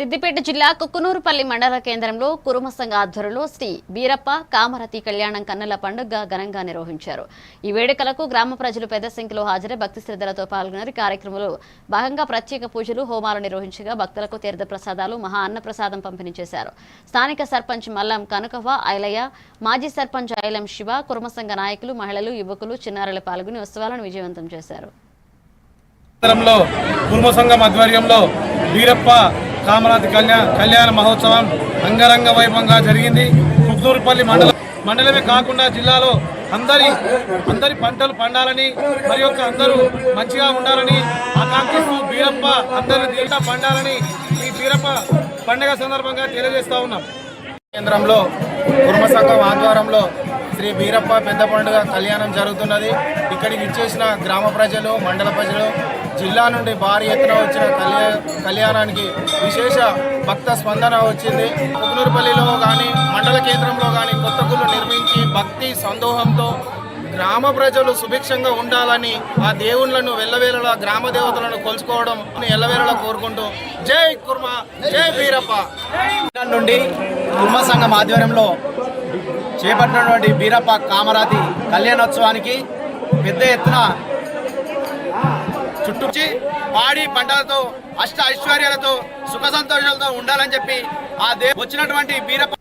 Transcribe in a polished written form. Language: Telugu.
సిద్దిపేట జిల్లా కుక్కునూరుపల్లి మండల కేంద్రంలో కురుమ సంఘ ఆధ్వర్యంలో శ్రీ బీరప్ప కామరతి కళ్యాణం కన్నుల పండుగ ఘనంగా నిర్వహించారు. ఈ వేడుకలకు గ్రామ ప్రజలు పెద్ద సంఖ్యలో హాజరై భక్తి శ్రద్ధలతో పాల్గొన్నారు. కార్యక్రమంలో భాగంగా ప్రత్యేక పూజలు హోమాలు నిర్వహించగా భక్తులకు తీర్థ ప్రసాదాలు మహా అన్న ప్రసాదం పంపిణీ చేశారు. స్థానిక సర్పంచ్ మల్లం కనకవ ఐలయ్య, మాజీ సర్పంచ్ ఐలం శివ, కురుమ సంఘ నాయకులు, మహిళలు, యువకులు, చిన్నారులు పాల్గొని ఉత్సవాలను విజయవంతం చేశారు. కురుమ సంఘం ఆధ్వర్యంలో బీరప్ప కామరాతి కళ్యాణ మహోత్సవం అంగరంగ వైభవంగా జరిగింది. కుక్కునూరుపల్లి మండలమే కాకుండా జిల్లాలో అందరి పంటలు పండాలని మరియు అందరూ మంచిగా ఉండాలని ఆకాంక్షిస్తూ బీరప్ప అందరి దీంట్లో పండాలని ఈ బీరప్ప పండుగ సందర్భంగా తెలియజేస్తా ఉన్నాం. కేంద్రంలో కురుమ సంఘం ఆధ్వర్యంలో శ్రీ బీరప్ప పెద్ద పండుగ కళ్యాణం జరుగుతున్నది. ఇక్కడికి ఇచ్చేసిన గ్రామ ప్రజలు, మండల ప్రజలు, జిల్లా నుండి భారీ ఎత్తున వచ్చిన కళ్యాణానికి విశేష భక్త స్పందన వచ్చింది. కుక్కునూరుపల్లిలో కానీ మండల కేంద్రంలో కానీ కొత్త గుళ్ళు నిర్మించి భక్తి సందోహంతో గ్రామ ప్రజలు సుభిక్షంగా ఉండాలని ఆ దేవుళ్లను వెళ్ళవేళలా గ్రామ దేవతలను కొలుచుకోవడం ఎల్లవేళలా కోరుకుంటూ జై కుర్మ, జై బీరప్ప నుండి కుర్మ సంఘం ఆధ్వర్యంలో చేపట్టినటువంటి బీరప్ప కామరాతి కళ్యాణోత్సవానికి పెద్ద ఎత్తున చుట్టూచి పాడి పంటలతో అష్ట ఐశ్వర్యాలతో సుఖ సంతోషాలతో ఉండాలని చెప్పి వచ్చినటువంటి బీరప్ప